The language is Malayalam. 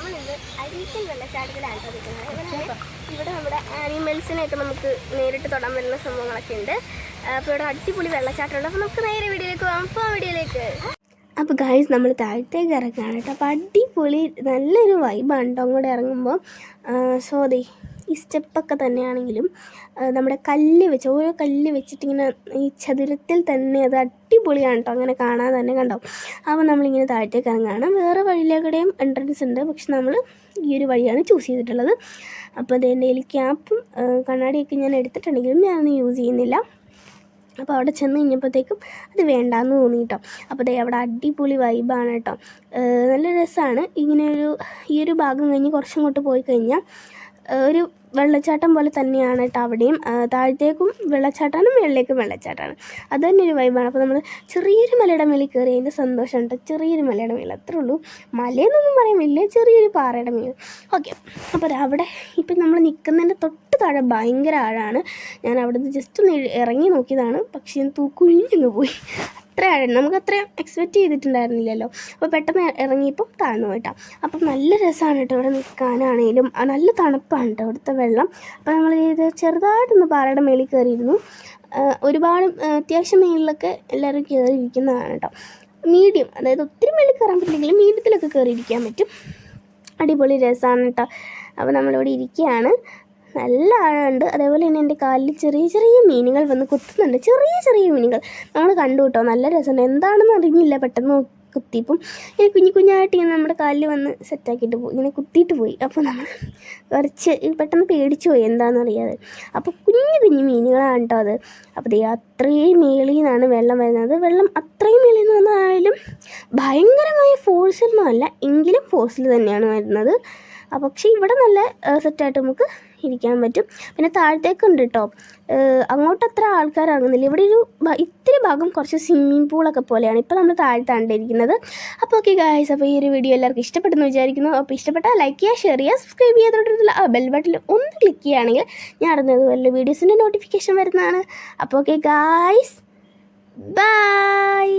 നമ്മളിന്ന് അരീക്കൽ വെള്ളച്ചാട്ടത്തിലാണ് നിൽക്കുന്നത്. ഇവിടെ നമ്മുടെ ആനിമൽസിനെയൊക്കെ നമുക്ക് നേരിട്ട് തൊടാൻ പറ്റുന്ന സംഭവങ്ങളൊക്കെ ഉണ്ട്. അപ്പോൾ ഇവിടെ അടിപൊളി വെള്ളച്ചാട്ടമുണ്ട്. അപ്പോൾ നമുക്ക് നേരെ വീഡിയോയിലേക്ക് പോകാം. അപ്പോൾ വീഡിയോയിലേക്ക് അപ്പോൾ ഗൈസ് നമ്മൾ താഴത്തേക്ക് ഇറങ്ങുകയാണ് കേട്ടോ. അപ്പോൾ അടിപൊളി നല്ലൊരു വൈബാണ് കേട്ടോ അങ്ങോട്ട് ഇറങ്ങുമ്പോൾ. സോറി ഈ സ്റ്റെപ്പൊക്കെ തന്നെയാണെങ്കിലും നമ്മുടെ കല്ല് വെച്ച് ഓരോ കല്ല് വെച്ചിട്ടിങ്ങനെ ഈ ചതുരത്തിൽ തന്നെ അത് അടിപൊളിയാണ് കേട്ടോ. അങ്ങനെ കാണാൻ തന്നെ കണ്ടോ. അപ്പോൾ നമ്മളിങ്ങനെ താഴത്തേക്ക് ഇറങ്ങുകയാണ്. വേറെ വഴിയിലേക്കടെയും എൻട്രൻസ് ഉണ്ട്, പക്ഷെ നമ്മൾ ഈ ഒരു വഴിയാണ് ചൂസ് ചെയ്തിട്ടുള്ളത്. അപ്പോൾ അത് എൻ്റെ കയ്യിൽ ക്യാപ്പും കണ്ണാടിയൊക്കെ ഞാൻ എടുത്തിട്ടുണ്ടെങ്കിലും ഞാനൊന്നും യൂസ് ചെയ്യുന്നില്ല. അപ്പോൾ അവിടെ ചെന്ന് കഴിഞ്ഞപ്പോഴത്തേക്കും അത് വേണ്ടാന്ന് തോന്നി കേട്ടോ. അപ്പോൾ ദേ അവിടെ അടിപൊളി വൈബാണ് കേട്ടോ. നല്ല രസമാണ്. ഈ ഒരു ഭാഗം കഴിഞ്ഞ് കുറച്ചങ്ങോട്ട് പോയി കഴിഞ്ഞാൽ ഒരു വെള്ളച്ചാട്ടം പോലെ തന്നെയാണ് കേട്ടോ അവിടെയും. താഴത്തേക്കും വെള്ളച്ചാട്ടമാണ്, മുകളിലേക്കും വെള്ളച്ചാട്ടമാണ്. അത് തന്നെ ഒരു വൈബാണ്. അപ്പോൾ നമ്മൾ ചെറിയൊരു മലയുടെ മേളിൽ കയറി അതിൻ്റെ സന്തോഷം കേട്ടോ. ചെറിയൊരു മലയുടെ മേളിൽ അത്രേ ഉള്ളൂ. മലയെന്നൊന്നും പറയാൻ വലിയ ചെറിയൊരു പാറയുടെ മേളിൽ. ഓക്കെ, അപ്പോൾ അവിടെ ഇപ്പം നമ്മൾ നിൽക്കുന്നതിൻ്റെ തൊട്ട് താഴെ ഭയങ്കര ആഴമാണ്. ഞാൻ അവിടെ നിന്ന് ജസ്റ്റ് ഒന്ന് ഇറങ്ങി നോക്കിയതാണ്, പക്ഷേ കുഴിഞ്ഞങ്ങ് പോയി. അത്ര ആഴം നമുക്ക് അത്രയും എക്സ്പെക്റ്റ് ചെയ്തിട്ടുണ്ടായിരുന്നില്ലല്ലോ. അപ്പോൾ പെട്ടെന്ന് ഇറങ്ങിയപ്പം താഴ്ന്നു പോയിട്ടാ. അപ്പം നല്ല രസമാണ് കേട്ടോ ഇവിടെ നിൽക്കാനാണെങ്കിലും. നല്ല തണുപ്പാണ് കേട്ടോ ഇവിടുത്തെ വെള്ളം. അപ്പോൾ നമ്മൾ ഇത് ചെറുതായിട്ടൊന്ന് പാറയുടെ മേളിൽ കയറിയിരുന്നു. ഒരുപാട് അത്യാവശ്യം മേളിലൊക്കെ എല്ലാവരും കയറിയിരിക്കുന്നതാണ് കേട്ടോ. മീഡിയം, അതായത് ഒത്തിരി മേളിൽ കയറാൻ പറ്റില്ലെങ്കിലും മീഡിയത്തിലൊക്കെ കയറിയിരിക്കാൻ പറ്റും. അടിപൊളി രസമാണ് കേട്ടോ. അപ്പോൾ നമ്മളിവിടെ ഇരിക്കുകയാണ്. നല്ല ആഴമുണ്ട്. അതേപോലെ തന്നെ എൻ്റെ കാലിൽ ചെറിയ ചെറിയ മീനുകൾ വന്ന് കുത്തുന്നുണ്ട്. ചെറിയ ചെറിയ മീനുകൾ നമ്മൾ കണ്ടു കേട്ടോ. നല്ല രസമുണ്ട്. എന്താണെന്ന് അറിഞ്ഞില്ല, പെട്ടെന്ന് കുത്തിയപ്പം ഇങ്ങനെ കുഞ്ഞായിട്ട് ഇങ്ങനെ നമ്മുടെ കാലിൽ വന്ന് സെറ്റാക്കിയിട്ട് പോയി, ഇങ്ങനെ കുത്തിയിട്ട് പോയി. അപ്പോൾ നമ്മൾ കുറച്ച് പെട്ടെന്ന് പേടിച്ചു പോയി എന്താണെന്നറിയാതെ. അപ്പോൾ കുഞ്ഞു മീനുകളാണ് കേട്ടോ അത്. അപ്പോൾ ദേ അത്രയും മേളിൽ നിന്നാണ് വെള്ളം വരുന്നത്. വെള്ളം അത്രയും മേളിൽ നിന്ന് വന്നാലും ഭയങ്കരമായ ഫോഴ്സൊന്നും അല്ല, എങ്കിലും ഫോഴ്സിൽ തന്നെയാണ് വരുന്നത്. പക്ഷേ ഇവിടെ നല്ല സെറ്റായിട്ട് നമുക്ക് ഇരിക്കാൻ പറ്റും. പിന്നെ താഴത്തേക്കുണ്ട് കേട്ടോ. അങ്ങോട്ട് അത്ര ആൾക്കാർ ഇറങ്ങുന്നില്ല. ഇവിടെ ഇത്തിരി ഭാഗം കുറച്ച് സ്വിമ്മിംഗ് പൂളൊക്കെ പോലെയാണ്. ഇപ്പോൾ നമ്മൾ താഴത്താണ്ടിരിക്കുന്നത്. അപ്പോൾ ഓക്കെ ഗായ്സ്, അപ്പോൾ ഈ ഒരു വീഡിയോ എല്ലാവർക്കും ഇഷ്ടപ്പെട്ടെന്ന് വിചാരിക്കുന്നു. അപ്പോൾ ഇഷ്ടപ്പെട്ടാൽ ലൈക്ക് ചെയ്യുക, ഷെയർ ചെയ്യുക, സബ്സ്ക്രൈബ് ചെയ്തിട്ടുള്ള ബെൽ ബട്ടണിൽ ഒന്ന് ക്ലിക്ക് ചെയ്യുകയാണെങ്കിൽ ഞാൻ അറിഞ്ഞതുപോലെ വീഡിയോസിൻ്റെ നോട്ടിഫിക്കേഷൻ വരുന്നതാണ്. അപ്പോൾ ഓക്കെ ഗായ്സ്, ബൈ.